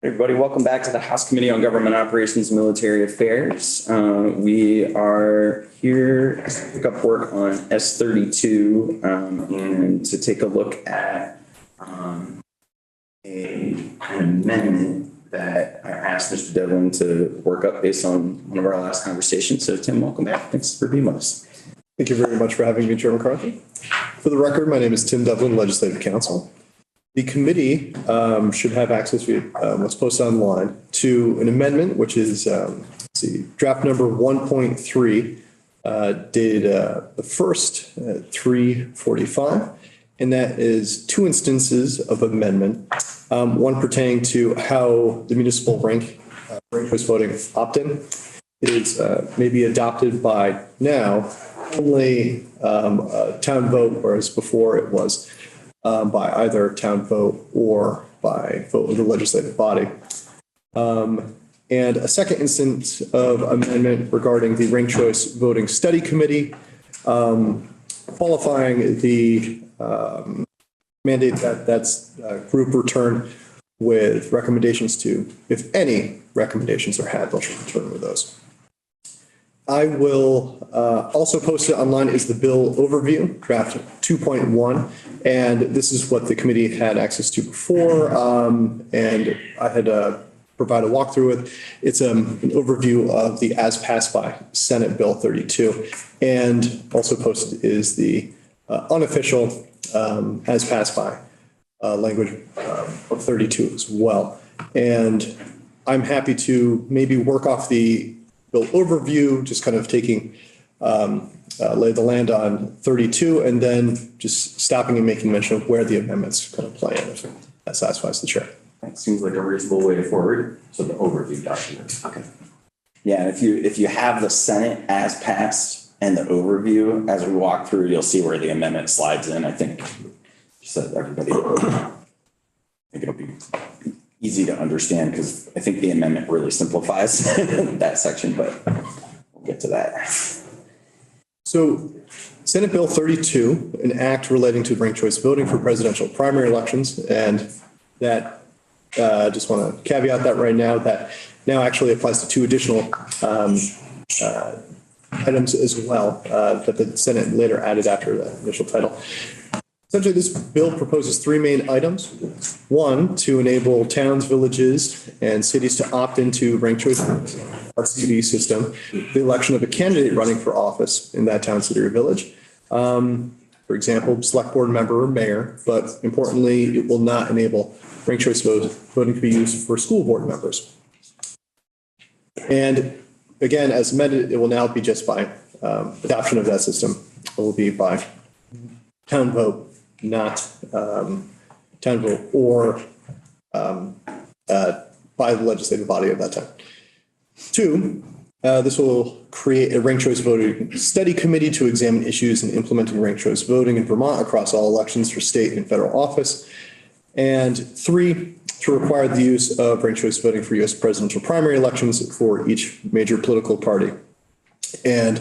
Everybody, welcome back to the House Committee on Government Operations and Military Affairs. We are here to pick up work on S32 and to take a look at an amendment that I asked Mr. Devlin to work up based on one of our last conversations. So Tim, welcome back. Thanks for being with us. Thank you very much for having me, Chair McCarthy. For the record, my name is Tim Devlin, Legislative Counsel. The committee should have access via what's posted online to an amendment, which is draft number 1.3, dated the first 3/45, and that is two instances of amendment. One pertaining to how the municipal ranked choice voting opt-in is maybe adopted by now only a town vote, whereas before it was by either town vote or by vote of the legislative body. And a second instance of amendment regarding the ranked choice voting study committee, qualifying the mandate that that's group return with recommendations to, if any recommendations are had, they'll return with those. I will also post it online is the bill overview, draft 2.1. And this is what the committee had access to before. And I had provided a walkthrough with. It's an overview of the as passed by Senate Bill 32. And also posted is the unofficial as passed by language of 32 as well. And I'm happy to maybe work off the bill overview, just kind of taking lay the land on 32 and then just stopping and making mention of where the amendments kind of play in, if that satisfies the chair. That seems like a reasonable way forward. So the overview document. Okay. Yeah, if you have the Senate as passed and the overview as we walk through, you'll see where the amendment slides in. I think just so everybody, I think it'll be easy to understand because I think the amendment really simplifies that section, but we'll get to that. So Senate Bill 32, an act relating to ranked choice voting for presidential primary elections. And that, just want to caveat that right now, that now actually applies to two additional items as well that the Senate later added after the initial title. Essentially, this bill proposes three main items. One, to enable towns, villages, and cities to opt into ranked choice RCV system, the election of a candidate running for office in that town, city, or village. For example, select board member or mayor, but importantly, it will not enable ranked choice voting to be used for school board members. And again, as amended, it will now be just by adoption of that system. It will be by town vote, not town vote or by the legislative body of that time. Two, this will create a ranked choice voting study committee to examine issues in implementing ranked choice voting in Vermont across all elections for state and federal office. And three, to require the use of ranked choice voting for U.S. presidential primary elections for each major political party. And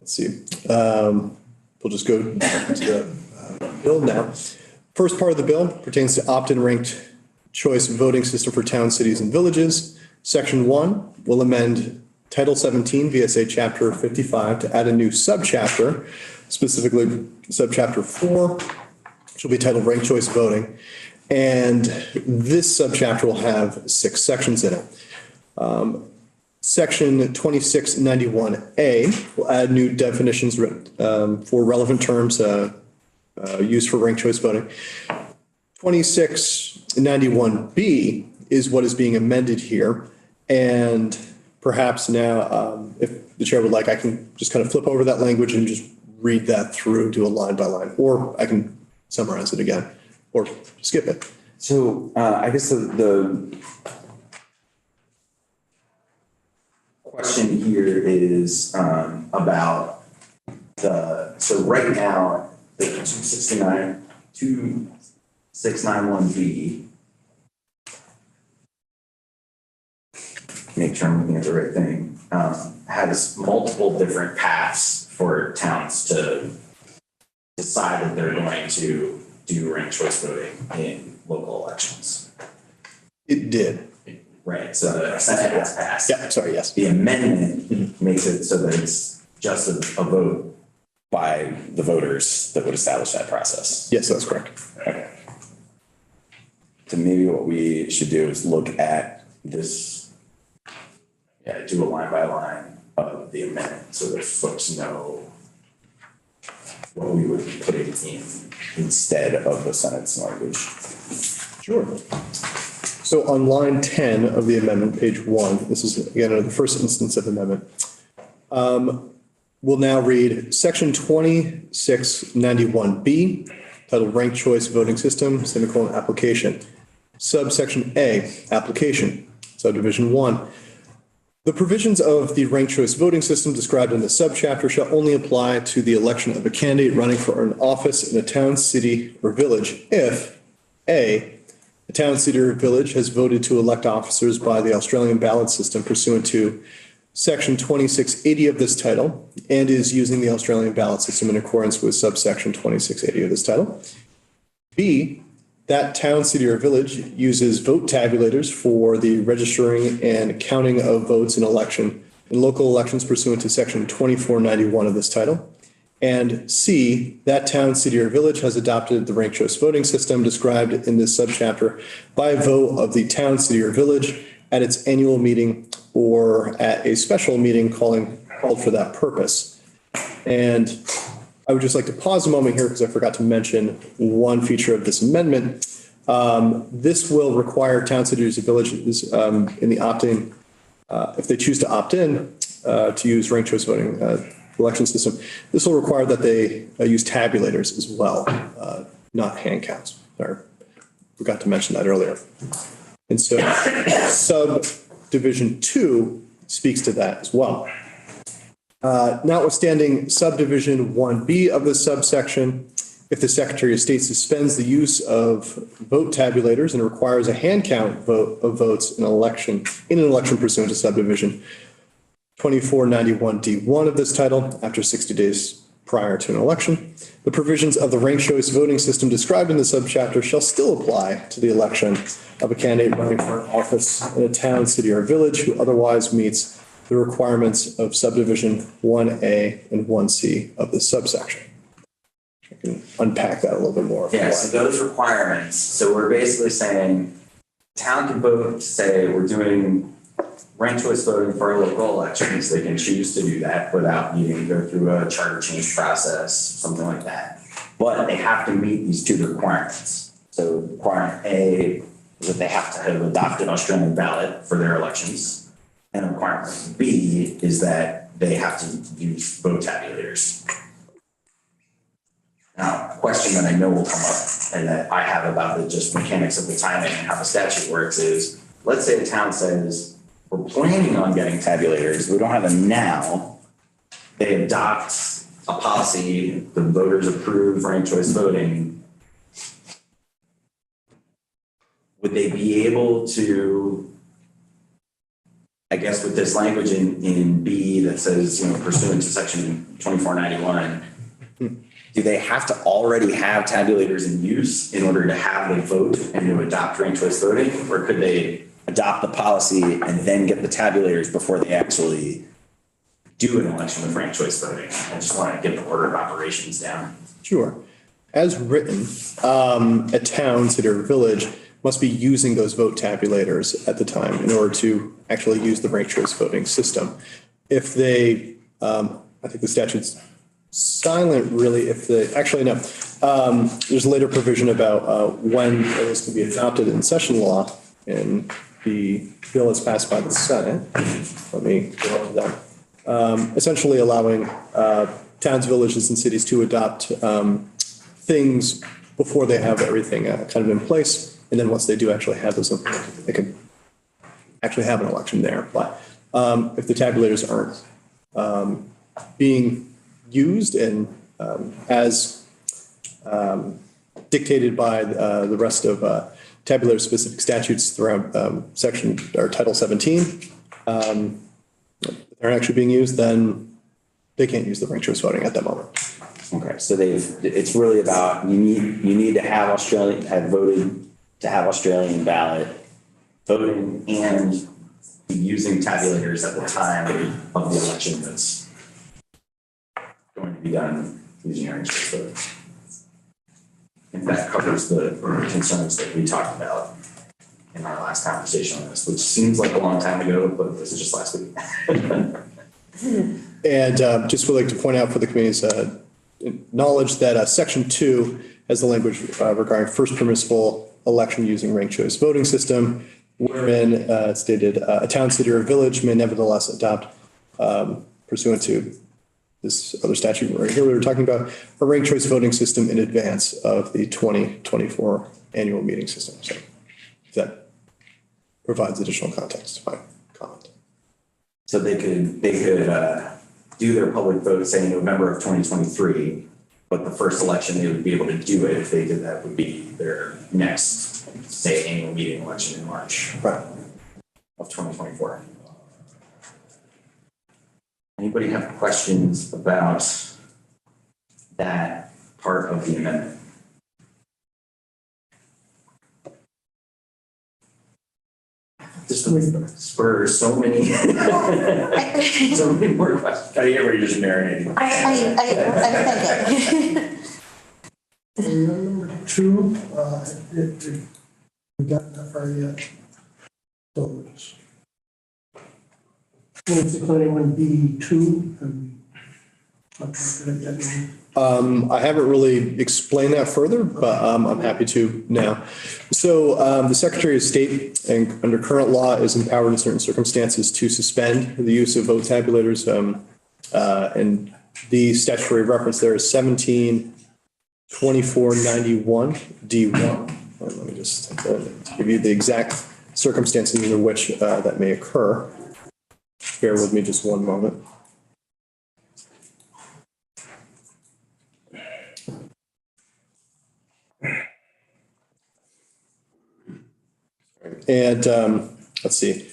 let's see, we'll just go to the bill now. First part of the bill pertains to opt-in ranked choice voting system for towns, cities, and villages. Section 1 will amend Title 17 VSA Chapter 55 to add a new subchapter, specifically subchapter 4, which will be titled Ranked Choice Voting. And this subchapter will have 6 sections in it. Section 2691A will add new definitions for relevant terms used for ranked choice voting. 2691B is what is being amended here. And perhaps now, if the chair would like, I can just kind of flip over that language and just read that through, do a line by line, or I can summarize it again, or skip it. So I guess the question here is about so right now, the 2691B, make sure I'm looking at the right thing, has multiple different paths for towns to decide that they're going to do ranked choice voting in local elections. It did. Right, so the Senate has passed. Yeah, sorry, yes. The amendment makes it so that it's just a vote by the voters that would establish that process. Yes, that's correct. Okay. So maybe what we should do is look at this, do a line by line of the amendment so that folks know what we would be putting in instead of the Senate's language. Sure. So on line 10 of the amendment, page 1, this is again the first instance of amendment. We'll now read section 2691B, titled Ranked Choice Voting System, semicolon application. Subsection A, application, subdivision 1. The provisions of the ranked choice voting system described in the subchapter shall only apply to the election of a candidate running for an office in a town, city, or village if A, the town, city, or village has voted to elect officers by the Australian ballot system pursuant to Section 2680 of this title and is using the Australian ballot system in accordance with subsection 2680 of this title. B, that town, city, or village uses vote tabulators for the registering and counting of votes in local elections pursuant to Section 2491 of this title. And C, that town, city, or village has adopted the ranked choice voting system described in this subchapter by vote of the town, city, or village at its annual meeting or at a special meeting called for that purpose. And I would just like to pause a moment here because I forgot to mention one feature of this amendment. This will require town, cities, or villages in the opt-in, if they choose to opt in to use ranked choice voting election system, this will require that they use tabulators as well, not hand counts. Sorry, forgot to mention that earlier. And so subdivision 2 speaks to that as well. Notwithstanding subdivision 1B of the subsection, if the Secretary of State suspends the use of vote tabulators and requires a hand count vote of votes in an election pursuant to subdivision 2491D1 of this title after 60 days prior to an election, the provisions of the ranked choice voting system described in the subchapter shall still apply to the election of a candidate running for an office in a town, city, or village who otherwise meets the requirements of subdivision 1A and 1C of this subsection. I can unpack that a little bit more. Yeah, so those requirements, so we're basically saying town can vote to say we're doing ranked choice voting for local elections. They can choose to do that without needing to go through a charter change process, something like that. But they have to meet these two requirements. So requirement A is that they have to have adopted Australian ballot for their elections. And requirement B is that they have to use vote tabulators. Now, a question that I know will come up and that I have about the just mechanics of the timing and how the statute works is, let's say a town says, we're planning on getting tabulators, we don't have them now. They adopt a policy, the voters approve ranked choice voting. Would they be able to, I guess with this language in B that says, pursuant to section 2491, do they have to already have tabulators in use in order to have them vote and to adopt ranked choice voting? Or could they adopt the policy and then get the tabulators before they actually do an election with ranked choice voting? I just want to get the order of operations down. Sure. As written, a town, city, or village must be using those vote tabulators at the time in order to actually use the ranked choice voting system. If they, I think the statute's silent really, if they, actually no, there's a later provision about when this can be adopted in session law, and the bill is passed by the Senate. Let me go on to that. Essentially allowing towns, villages, and cities to adopt things before they have everything kind of in place. And then once they do actually have those, they can actually have an election there. But if the tabulators aren't being used and as dictated by the rest of tabulator specific statutes throughout section or title 17, they're actually being used, then they can't use the ranked choice voting at that moment. Okay, so it's really about you need to have voted to have Australian ballot voting and using tabulators at the time of the election that's going to be done using ranked choice voting. And that covers the concerns that we talked about in our last conversation on this, which seems like a long time ago, but this is just last week. And just would like to point out for the committee's knowledge that Section 2 has the language regarding first permissible election using ranked choice voting system, wherein it's stated a town, city, or village may nevertheless adopt pursuant to this other statute right here we were talking about, a ranked choice voting system in advance of the 2024 annual meeting system. So if that provides additional context to my comment. So they could do their public vote, say in November of 2023, but the first election they would be able to do it if they did that would be their next, say, annual meeting election in March Right. of 2024. Anybody have questions about that part of the amendment? Just spur so many, so many more questions. I hear where you're just marinating. I'm thinking. Number two, we got that far yet. So it's 2691B2, and we not talked about that yet. I haven't really explained that further, but I'm happy to now. So the Secretary of State, and under current law, is empowered in certain circumstances to suspend the use of vote tabulators. And the statutory reference there is 172491 D1. And let me just give you the exact circumstances under which that may occur. Bear with me just one moment. And let's see.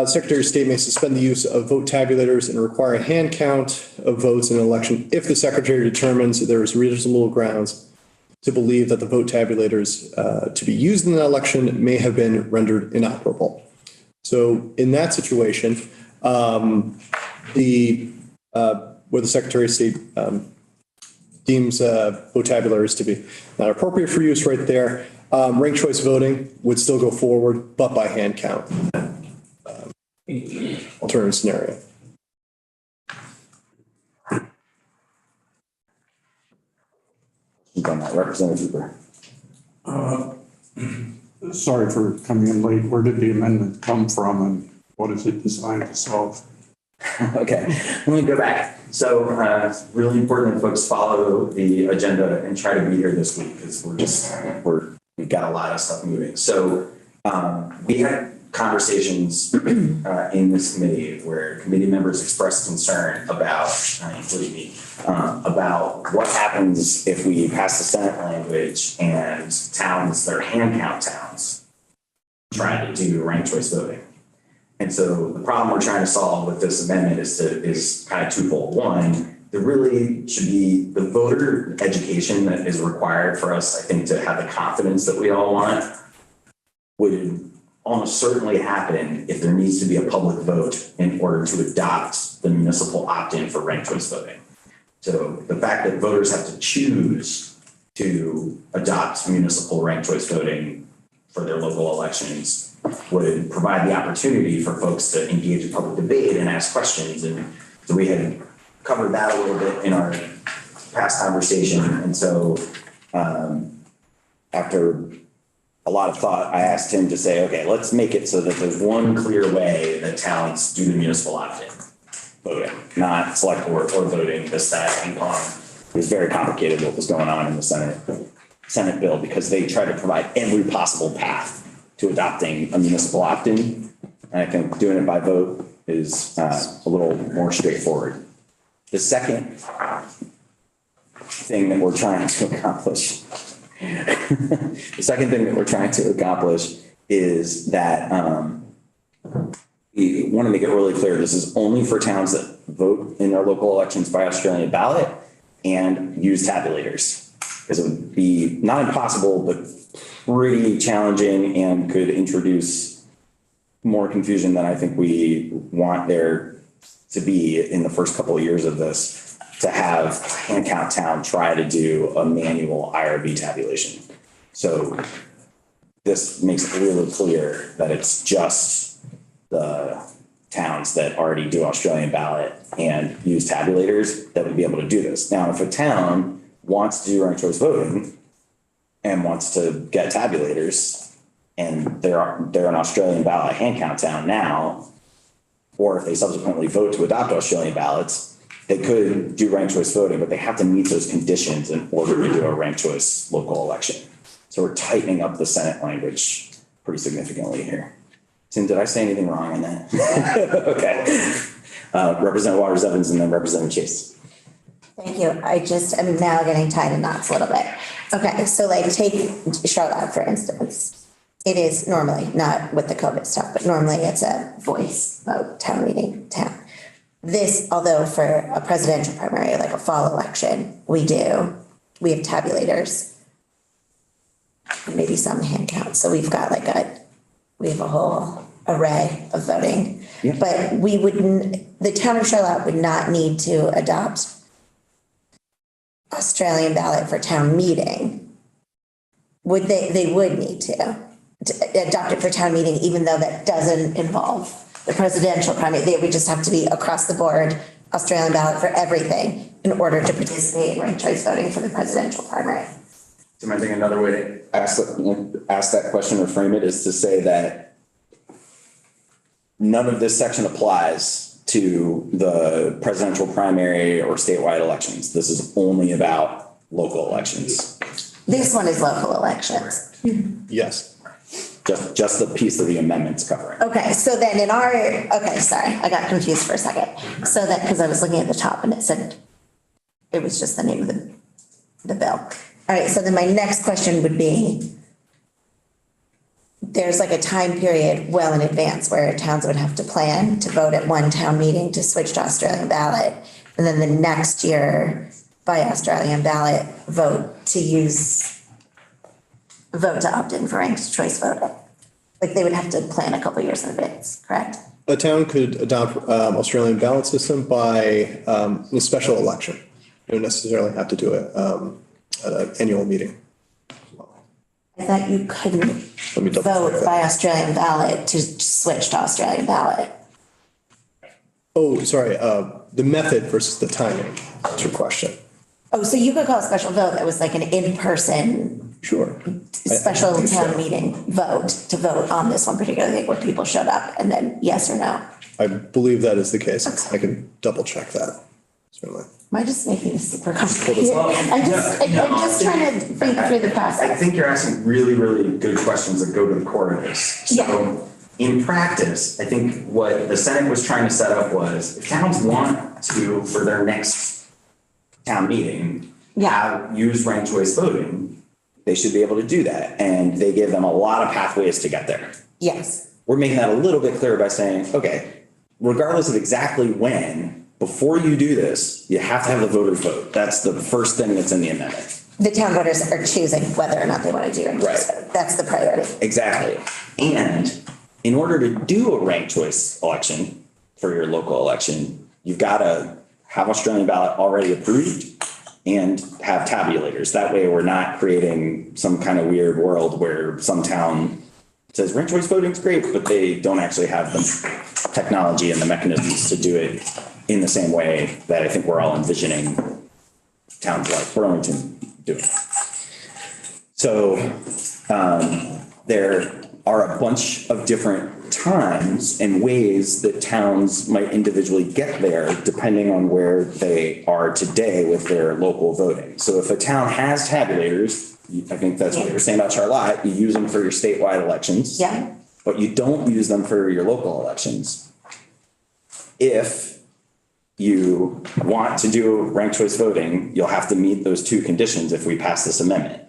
Secretary of State may suspend the use of vote tabulators and require a hand count of votes in an election if the Secretary determines that there is reasonable grounds to believe that the vote tabulators to be used in the election may have been rendered inoperable. So in that situation, where the Secretary of State deems vote tabulators to be not appropriate for use right there, ranked choice voting would still go forward, but by hand count. Alternative scenario. On that, Representative Hooper. Sorry for coming in late. Where did the amendment come from and what is it designed to solve? Okay, let me go back. So it's really important that folks follow the agenda and try to be here this week because we've got a lot of stuff moving. So we had conversations in this committee where committee members expressed concern about, including me, about what happens if we pass the Senate language and towns, they're hand count towns, try to do ranked choice voting. And so the problem we're trying to solve with this amendment is kind of twofold. One, there really should be the voter education that is required for us, I think, to have the confidence that we all want would almost certainly happen if there needs to be a public vote in order to adopt the municipal opt-in for ranked choice voting. So the fact that voters have to choose to adopt municipal ranked choice voting for their local elections would provide the opportunity for folks to engage in public debate and ask questions. And so we had covered that a little bit in our past conversation. And so after a lot of thought, I asked him to say, okay, let's make it so that there's one clear way that towns do the municipal opt-in voting, not select board or voting, this, that, ping pong. It was very complicated what was going on in the Senate bill because they tried to provide every possible path to adopting a municipal opt-in. And I think doing it by vote is a little more straightforward. The second thing that we're trying to accomplish is that we want to make it really clear this is only for towns that vote in their local elections by Australian ballot and use tabulators. Because it would be not impossible, but pretty challenging and could introduce more confusion than I think we want there to be in the first couple of years of this, to have Hand Count Town try to do a manual IRB tabulation. So this makes it really clear that it's just the towns that already do Australian ballot and use tabulators that would be able to do this. Now, if a town wants to do ranked choice voting and wants to get tabulators, and they're an Australian ballot hand count town now, or if they subsequently vote to adopt Australian ballots, they could do ranked choice voting, but they have to meet those conditions in order to do a ranked choice local election. So we're tightening up the Senate language pretty significantly here. Tim, did I say anything wrong on that? Okay. Representative Waters Evans and then Representative Chase. Thank you. I'm now getting tied in knots a little bit. Okay, so like take Charlotte, for instance. It is normally, not with the COVID stuff, but normally it's a voice vote town meeting town. This, although for a presidential primary, like a fall election, we have tabulators, maybe some hand counts. So we've got we have a whole array of voting. Yeah. But the town of Charlotte would not need to adopt Australian ballot for town meeting. Would they? They would need to adopt it for town meeting, even though that doesn't involve the presidential primary. They would just have to be across the board Australian ballot for everything in order to participate in ranked choice voting for the presidential primary. So I think another way to ask that question or frame it is to say that none of this section applies to the presidential primary or statewide elections. This is only about local elections. This one is local elections. Yes. Just the piece of the amendments covering. Okay, so then sorry, I got confused for a second. So that, because I was looking at the top and it said, it was just the name of the bill. All right, so then my next question would be, there's like a time period well in advance where towns would have to plan to vote at one town meeting to switch to Australian ballot. And then the next year by Australian ballot vote to opt in for ranked choice voting. Like they would have to plan a couple years in advance, correct? A town could adopt Australian ballot system by a special election. You don't necessarily have to do it at an annual meeting. I thought you couldn't Let me double check vote that. by Australian ballot to switch to Australian ballot. Oh, sorry, the method versus the timing, that's your question. Oh, so you could call a special vote that was like an in-person Sure. special think so. town meeting vote to vote on this one particular thing where people showed up and then yes or no. I believe that is the case. I can double check that, certainly. Am I just making this super complicated? I'm just trying to think through the I process. think you're asking really, really good questions that go to the core of this. Yeah. So in practice, I think what the Senate was trying to set up was if towns want to, for their next town meeting, use ranked choice voting, they should be able to do that. And they gave them a lot of pathways to get there. Yes, We're making that a little bit clearer by saying, okay, regardless of exactly when, before you do this, you have to have the voters vote. That's the first thing that's in the amendment. the town voters are choosing whether or not they want to do ranked choice Right. voting. That's the priority. Exactly. And in order to do a ranked choice election for your local election, you've got to have Australian ballot already approved and have tabulators. That way we're not creating some kind of weird world where some town says ranked choice voting is great, but they don't actually have the technology and the mechanisms to do it in the same way that I think we're all envisioning towns like Burlington doing. So there are a bunch of different times and ways that towns might individually get there depending on where they are today with their local voting. So if a town has tabulators, I think that's what you're saying about Charlotte, you use them for your statewide elections. Yeah. But you don't use them for your local elections. If you want to do ranked choice voting, you'll have to meet those two conditions if we pass this amendment.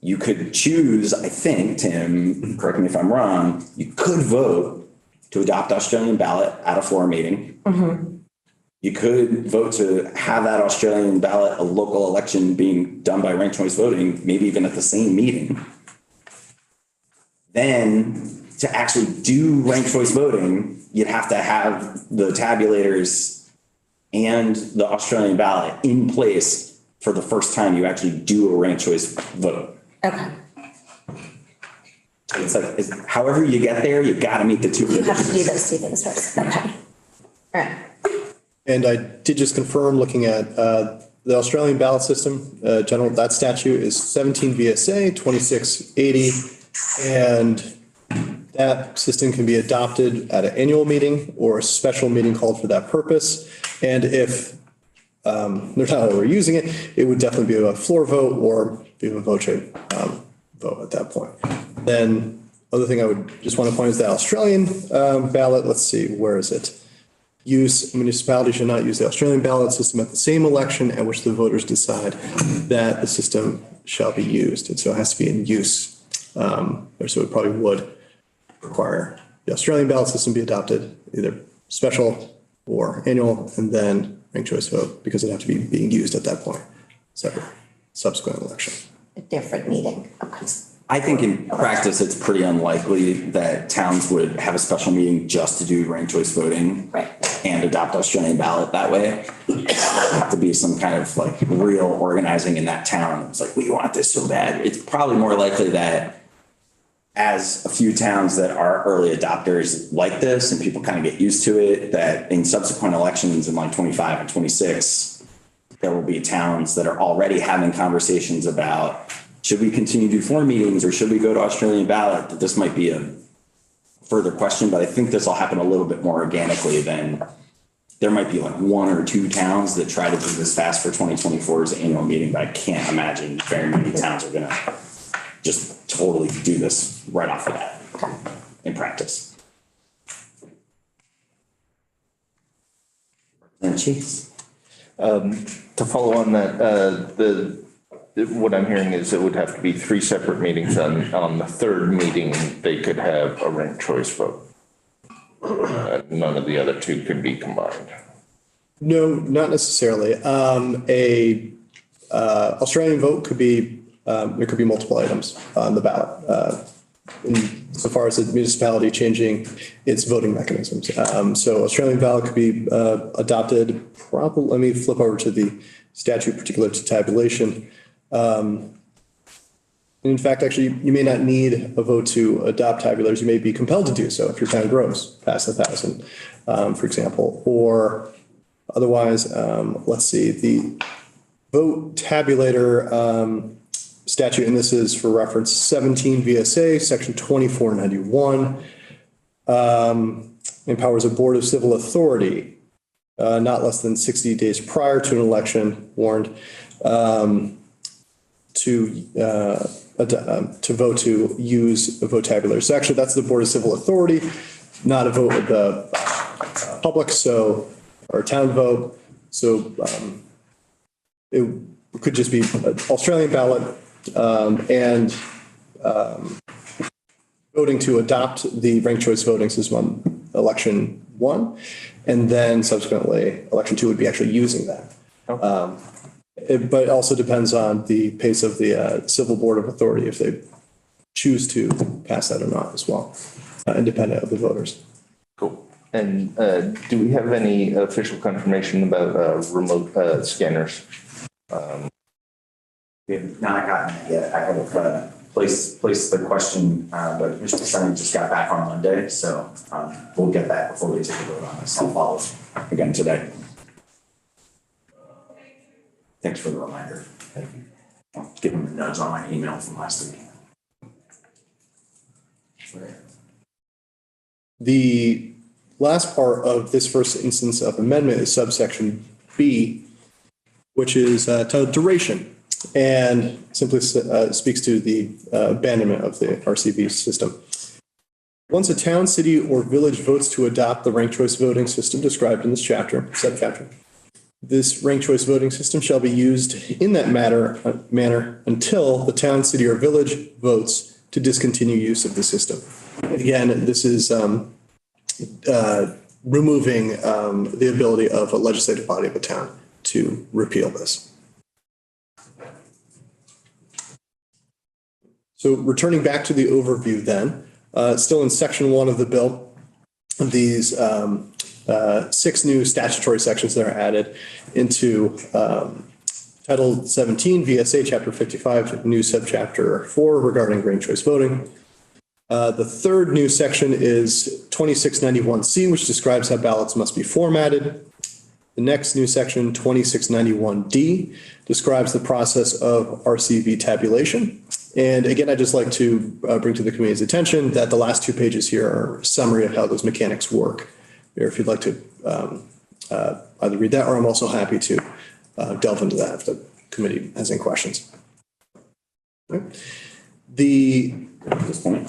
You could choose, I think, Tim, correct me if I'm wrong, you could vote to adopt Australian ballot at a floor meeting. Mm-hmm. You could vote to have that Australian ballot, a local election being done by ranked choice voting, maybe even at the same meeting. Then to actually do ranked choice voting, you'd have to have the tabulators and the Australian ballot in place for the first time you actually do a ranked choice vote. Okay. It's like, however you get there, you gotta meet the two. You have to do those two things first. Okay. All right. And I did just confirm, looking at the Australian ballot system, general, that statute is 17 VSA 2680. And that system can be adopted at an annual meeting or a special meeting called for that purpose. And if they're not overusing it, it would definitely be a floor vote or be a vote at that point. Then other thing I would just want to point is the Australian ballot. Let's see, where is it? Municipality should not use the Australian ballot system at the same election at which the voters decide that the system shall be used. And so it has to be in use. Or so it probably would require the Australian ballot system be adopted, either special or annual, and then ranked choice vote, because it'd have to be being used at that point, separate, subsequent election. A different meeting. Okay. I think in practice, it's pretty unlikely that towns would have a special meeting just to do ranked choice voting. Right. And adopt Australian ballot that way. There'd have to be some kind of like real organizing in that town. It's like, we want this so bad. It's probably more likely that as a few towns that are early adopters like this and people kind of get used to it, that in subsequent elections in like 25 and 26, there will be towns that are already having conversations about, should we continue to do floor meetings or should we go to Australian ballot? That this might be a further question, but I think this will happen a little bit more organically than there might be like one or two towns that try to do this fast for 2024's annual meeting, but I can't imagine very many towns are going to just totally do this right off of that in practice. And Chiefs. To follow on that, what I'm hearing is it would have to be three separate meetings. On the third meeting, they could have a ranked choice vote. None of the other two could be combined. No, not necessarily. Australian vote could be, there could be multiple items on the ballot. So far as the municipality changing its voting mechanisms. So Australian ballot could be adopted, probably, let me flip over to the statute particular to tabulation. In fact, actually, you may not need a vote to adopt tabulars. You may be compelled to do so if your town grows past 1,000, for example, or otherwise, let's see, the vote tabulator statute, and this is for reference 17 VSA, section 2491, empowers a board of civil authority, not less than 60 days prior to an election warned, to vote to use a vote tabulator. So actually, that's the Board of Civil Authority, not a vote of the public, so, or a town vote. So it could just be an Australian ballot and voting to adopt the ranked choice voting system on election 1, and then subsequently election 2 would be actually using that. But it also depends on the pace of the Civil Board of Authority if they choose to pass that or not as well, independent of the voters. Cool. And do we have any official confirmation about remote scanners? We have not gotten it yet. I have placed the question, but Mr. Sunny just got back on Monday, so we'll get that before we take a vote on this. I'll follow again today. Thanks for the reminder. Thank you. I'll give him a nudge on my email from last week. The last part of this first instance of amendment is subsection B, which is titled duration, and simply speaks to the abandonment of the RCV system. Once a town, city, or village votes to adopt the ranked choice voting system described in this chapter, subchapter, this ranked choice voting system shall be used in that manner until the town, city, or village votes to discontinue use of the system. Again, this is removing the ability of a legislative body of a town to repeal this. So returning back to the overview then, Still in section 1 of the bill, these 6 new statutory sections that are added into Title 17 VSA Chapter 55, new subchapter 4 regarding ranked choice voting. The third new section is 2691C, which describes how ballots must be formatted. The next new section, 2691D, describes the process of RCV tabulation. And again, I'd just like to bring to the committee's attention that the last 2 pages here are a summary of how those mechanics work. Or if you'd like to either read that, or I'm also happy to delve into that if the committee has any questions. Okay. At this point.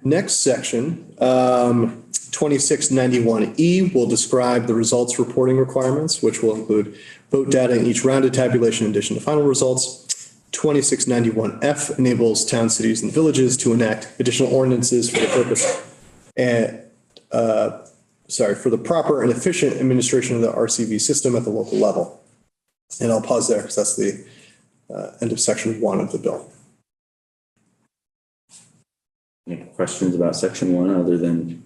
Next section, 2691E will describe the results reporting requirements, which will include vote data in each round of tabulation in addition to final results. 2691F enables towns, cities, and villages to enact additional ordinances for the purpose for the proper and efficient administration of the RCV system at the local level. And I'll pause there because that's the end of section 1 of the bill. Any questions about section 1 other than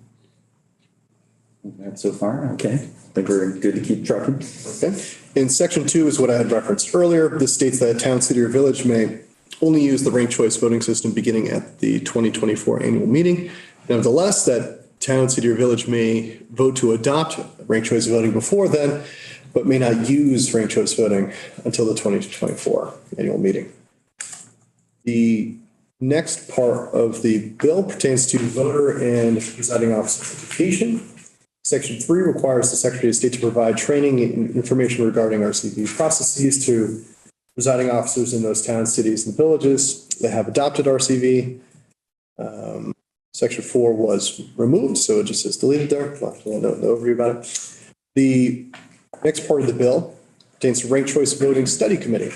that so far? Okay, I think we're good to keep trucking. Okay. In section 2 is what I had referenced earlier. This states that a town, city, or village may only use the ranked choice voting system beginning at the 2024 annual meeting. Nevertheless, that town, city, or village may vote to adopt ranked choice voting before then, but may not use ranked choice voting until the 2024 annual meeting. The next part of the bill pertains to voter and presiding officer education. Section 3 requires the Secretary of State to provide training and information regarding RCV processes to presiding officers in those towns, cities, and villages that have adopted RCV. Section 4 was removed, so it just says deleted there. No overview about it. The next part of the bill pertains to Ranked Choice Voting Study Committee.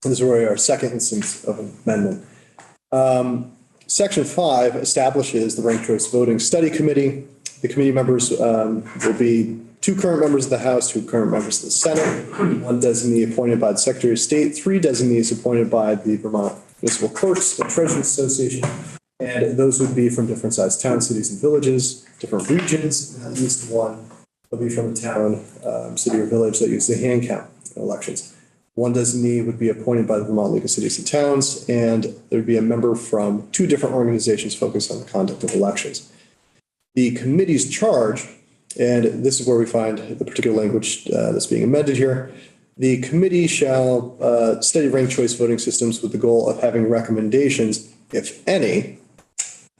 This is where our second instance of amendment. Section 5 establishes the Ranked Choice Voting Study Committee. The committee members will be 2 current members of the House, 2 current members of the Senate, 1 designee appointed by the Secretary of State, 3 designees appointed by the Vermont Municipal Clerks and Treasurers Association. And those would be from different sized towns, cities, and villages, different regions, and at least 1 will be from a town, city, or village that uses the hand count in elections. 1 designee would be appointed by the Vermont League of Cities and Towns, and there would be a member from 2 different organizations focused on the conduct of elections. The committee's charge, and this is where we find the particular language that's being amended here. The committee shall study ranked choice voting systems with the goal of having recommendations, if any,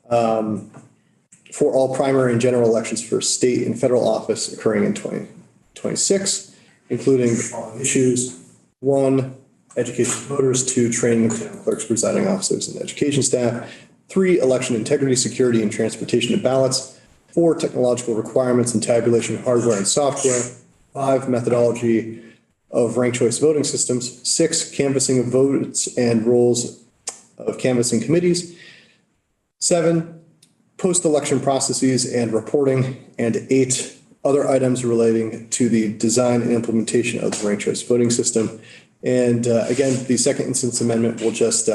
for all primary and general elections for state and federal office occurring in 2026, including the following issues. 1, education of voters. 2, training of town clerks, presiding officers, and education staff. 3, election integrity, security, and transportation of ballots. 4, technological requirements and tabulation hardware and software. 5, methodology of ranked choice voting systems. 6, canvassing of votes and roles of canvassing committees. 7, post-election processes and reporting. And 8, other items relating to the design and implementation of the ranked choice voting system. And again, the second instance amendment will just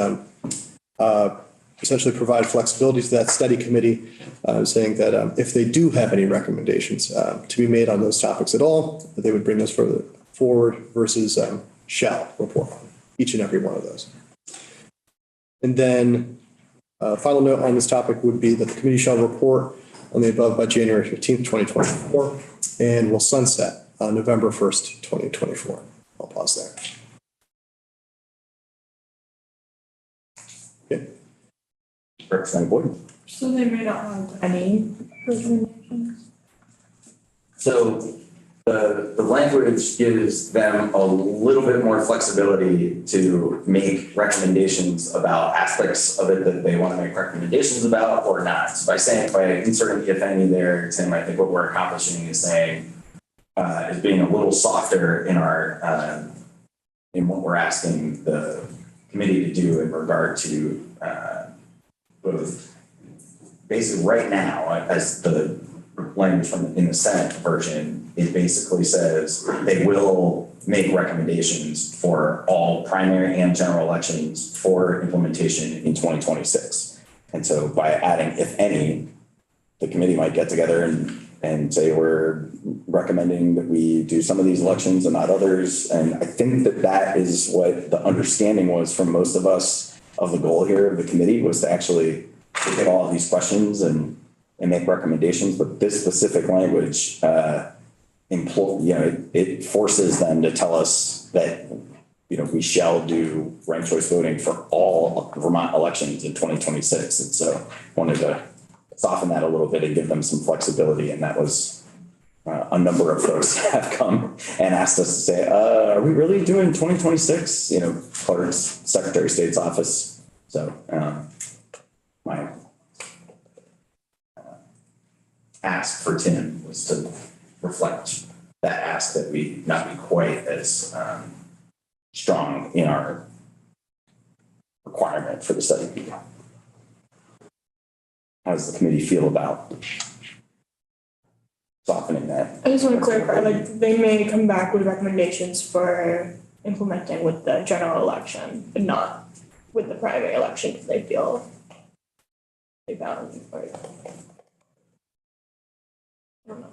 essentially provide flexibility to that study committee, saying that if they do have any recommendations to be made on those topics at all, that they would bring those further forward versus shall report on each and every one of those. And then final note on this topic would be that the committee shall report on the above by January 15th, 2024, and will sunset on November 1st, 2024. I'll pause there. Okay. Representative Boyd. So they may not have any recommendations? So the language gives them a little bit more flexibility to make recommendations about aspects of it that they want to make recommendations about or not. So by inserting if any there, Tim, I think what we're accomplishing is saying, is being a little softer in our, in what we're asking the committee to do in regard to both. Basically right now, as the language in the Senate version, it basically says they will make recommendations for all primary and general elections for implementation in 2026. And so by adding, if any, the committee might get together and say, we're recommending that we do some of these elections and not others. And I think that that is what the understanding was from most of us of the goal here of the committee, was to actually look at all of these questions and make recommendations. But this specific language, it forces them to tell us that, we shall do ranked choice voting for all Vermont elections in 2026. And so wanted to soften that a little bit and give them some flexibility. And that was a number of folks have come and asked us to say, are we really doing 2026? Clerks, Secretary of State's office. So my ask for Tim was to reflect that ask, that we not be quite as strong in our requirement for the study people. How does the committee feel about softening that? I just want to clarify, they may come back with recommendations for implementing with the general election, but not with the primary election, because they feel they found, or I don't know.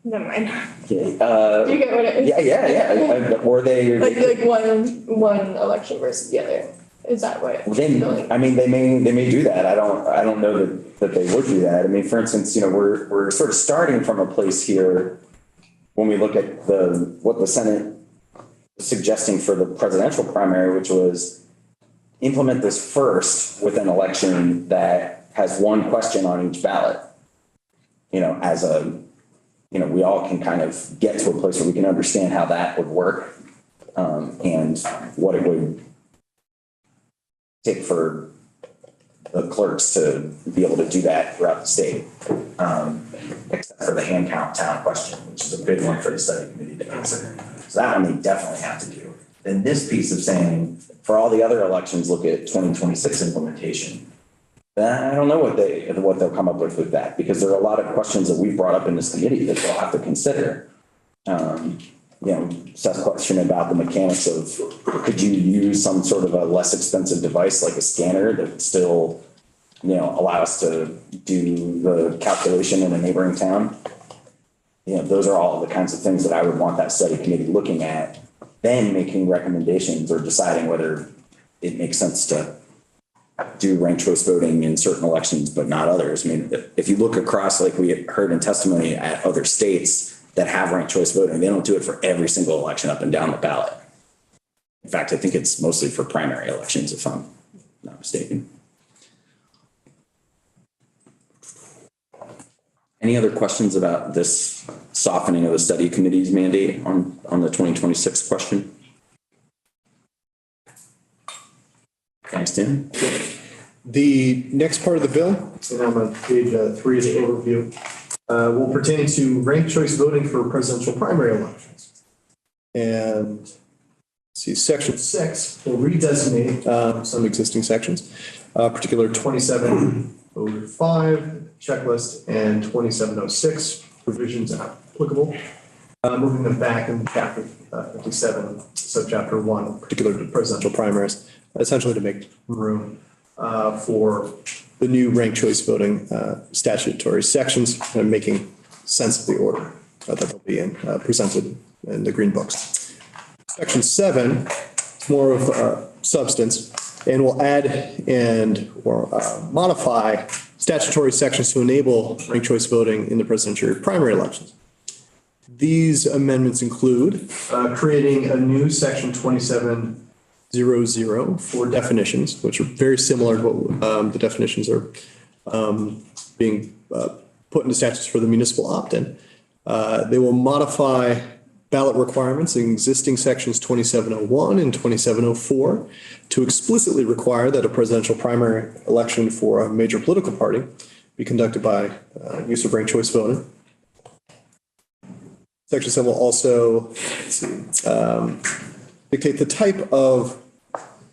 Never mind. Do you get what it is? Yeah. Or they Like one election versus the other. Is that what? they may do that. I don't know that they would do that. I mean, for instance, we're sort of starting from a place here when we look at what the Senate was suggesting for the presidential primary, which was implement this first with an election that has one question on each ballot. We all can kind of get to a place where we can understand how that would work, and what it would take for the clerks to be able to do that throughout the state, except for the hand count town question, which is a big one for the study committee to consider. So that one they definitely have to do. Then this piece of saying, for all the other elections, look at 2026 implementation. I don't know what they'll come up with that, because there are a lot of questions that we've brought up in this committee that they'll have to consider. Seth's question about the mechanics of, could you use some sort of a less expensive device like a scanner that would still, allow us to do the calculation in a neighboring town? Those are all the kinds of things that I would want that study committee looking at, then making recommendations or deciding whether it makes sense to do ranked choice voting in certain elections, but not others. I mean, if you look across, like we heard in testimony, at other states that have ranked choice voting, they don't do it for every single election up and down the ballot. In fact, I think it's mostly for primary elections, if I'm not mistaken. Any other questions about this softening of the study committee's mandate on the 2026 question? Thanks, Tim. The next part of the bill, so I'm on page 3 of the overview, will pertain to ranked choice voting for presidential primary elections. And see, section 6 will redesignate some existing sections, particular 2705 checklist and 2706 provisions applicable, moving them back in chapter 57, subchapter 1, particular to presidential primaries, essentially to make room for the new ranked choice voting statutory sections, and making sense of the order that they'll be presented in the green books. Section 7 is more of substance, and will add or modify statutory sections to enable ranked choice voting in the presidential primary elections. These amendments include creating a new section 2700 for definitions, which are very similar to what the definitions are being put into statutes for the municipal opt-in. They will modify ballot requirements in existing sections 2701 and 2704 to explicitly require that a presidential primary election for a major political party be conducted by use of ranked choice voting. Section 7 will also dictate the type of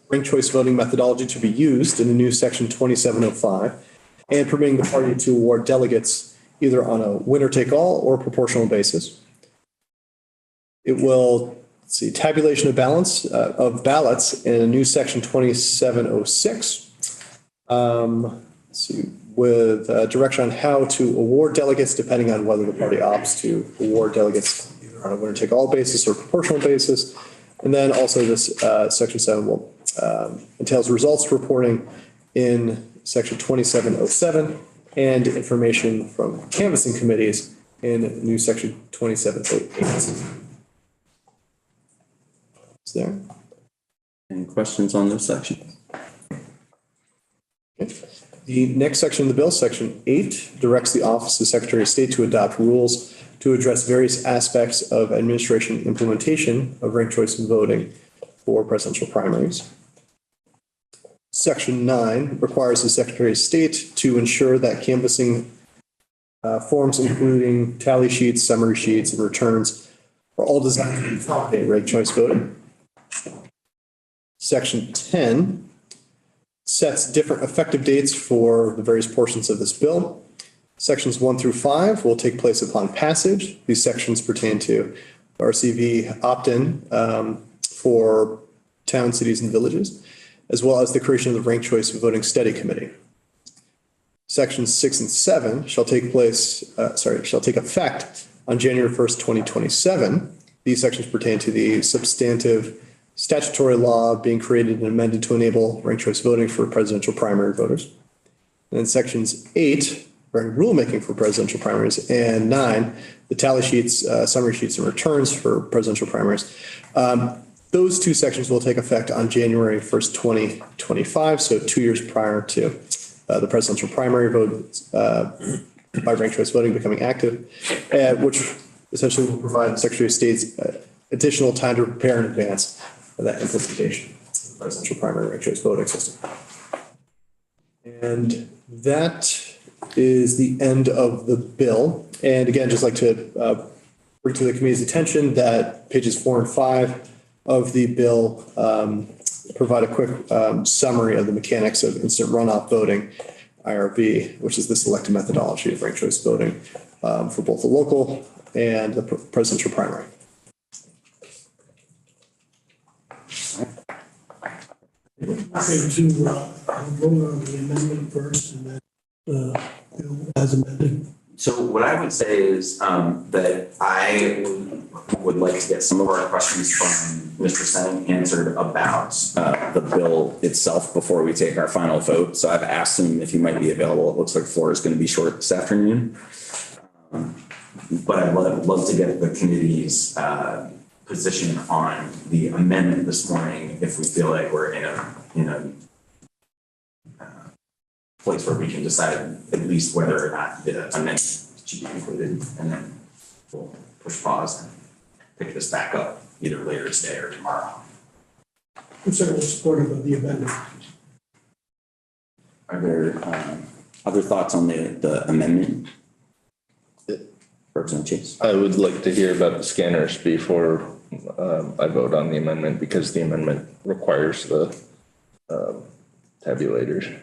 ranked choice voting methodology to be used in the new section 2705, and permitting the party to award delegates either on a winner-take-all or proportional basis. It will tabulation of ballots in a new section 2706. see, with direction on how to award delegates depending on whether the party opts to award delegates either on a winner-take-all basis or proportional basis. And then also this section 7 will entails results reporting in section 2707 and information from canvassing committees in new section 2708. Is there? Any questions on those sections? The next section of the bill, section 8, directs the Office of Secretary of State to adopt rules to address various aspects of administration implementation of ranked choice voting for presidential primaries. Section 9 requires the Secretary of State to ensure that canvassing forms, including tally sheets, summary sheets, and returns, are all designed to accommodate ranked choice voting. Section 10 sets different effective dates for the various portions of this bill. Sections 1 through 5 will take place upon passage. These sections pertain to RCV opt-in for towns, cities, and villages, as well as the creation of the Ranked Choice Voting Study Committee. Sections 6 and 7 shall take effect on January 1st, 2027. These sections pertain to the substantive statutory law being created and amended to enable ranked choice voting for presidential primary voters. And then sections 8, rulemaking for presidential primaries, and 9, the tally sheets, summary sheets, and returns for presidential primaries. Those two sections will take effect on January 1st, 2025, so 2 years prior to the presidential primary vote by ranked choice voting becoming active, which essentially will provide the Secretary of State's additional time to prepare in advance for that implementation of the presidential primary ranked choice voting system. And that is the end of the bill. And again, just like to bring to the committee's attention that pages 4 and 5 of the bill provide a quick summary of the mechanics of instant runoff voting, IRV, which is the selected methodology of ranked choice voting for both the local and the presidential primary. Okay, to vote on the amendment first and then bill as amended. So what I would say is that I would like to get some of our questions from Mr. Senning answered about the bill itself before we take our final vote. So I've asked him if he might be available. It looks like floor is going to be short this afternoon. But I'd love to get the committee's position on the amendment this morning if we feel like we're in a place where we can decide at least whether or not the amendment should be included, and then we'll push pause and pick this back up either later today or tomorrow. I'm certainly supportive of the amendment. Are there other thoughts on the amendment? Representative Chase? I would like to hear about the scanners before I vote on the amendment, because the amendment requires the tabulators.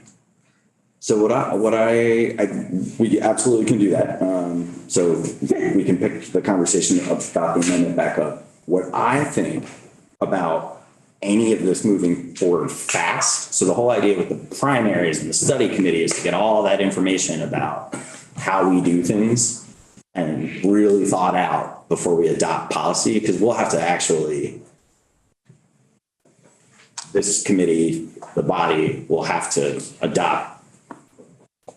So we absolutely can do that. So we can pick the conversation about the amendment back up. What I think about any of this moving forward fast. So the whole idea with the primaries and the study committee is to get all that information about how we do things and really thought out before we adopt policy, because we'll have to actually, this committee, the body will have to adopt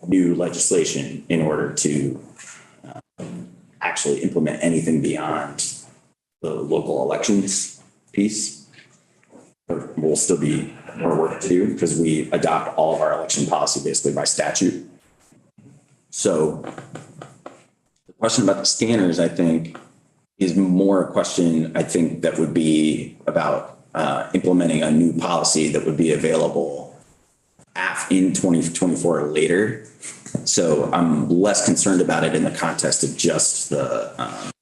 new legislation in order to actually implement anything beyond the local elections piece. We'll still be more work to do because we adopt all of our election policy basically by statute. So the question about the scanners, I think, is more a question, I think, that would be about implementing a new policy that would be available in 2024 or later. So I'm less concerned about it in the context of just the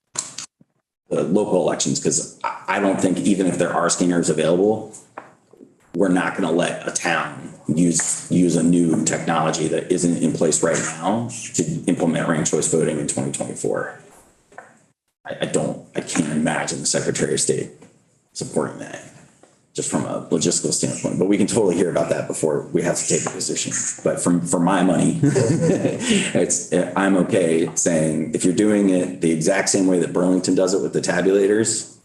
local elections, because I don't think even if there are scanners available, we're not going to let a town use a new technology that isn't in place right now to implement ranked choice voting in 2024. I can't imagine the Secretary of State supporting that. just from a logistical standpoint, but we can totally hear about that before we have to take a position. But for my money, I'm okay saying if you're doing it the exact same way that Burlington does it with the tabulators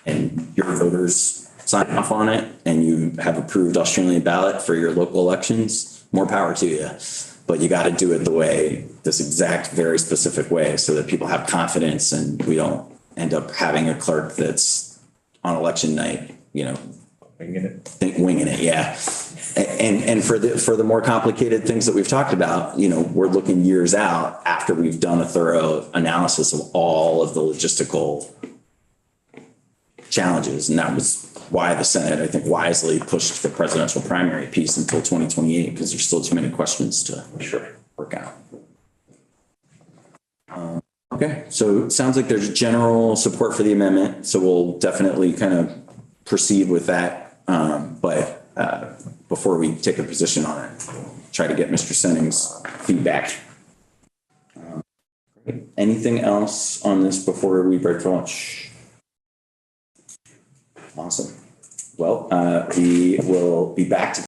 and your voters sign off on it and you have approved Australian ballot for your local elections, more power to you. But you got to do it this exact, very specific way so that people have confidence and we don't end up having a clerk that's on election night, winging it, yeah. And for the more complicated things that we've talked about, we're looking years out after we've done a thorough analysis of all of the logistical challenges. And that was why the Senate, I think, wisely pushed the presidential primary piece until 2028, because there's still too many questions to work out. Okay, so it sounds like there's general support for the amendment, so we'll definitely kind of proceed with that. But before we take a position on it, try to get Mr. Senning's feedback. Anything else on this before we break for lunch? Awesome. Well, we will be back to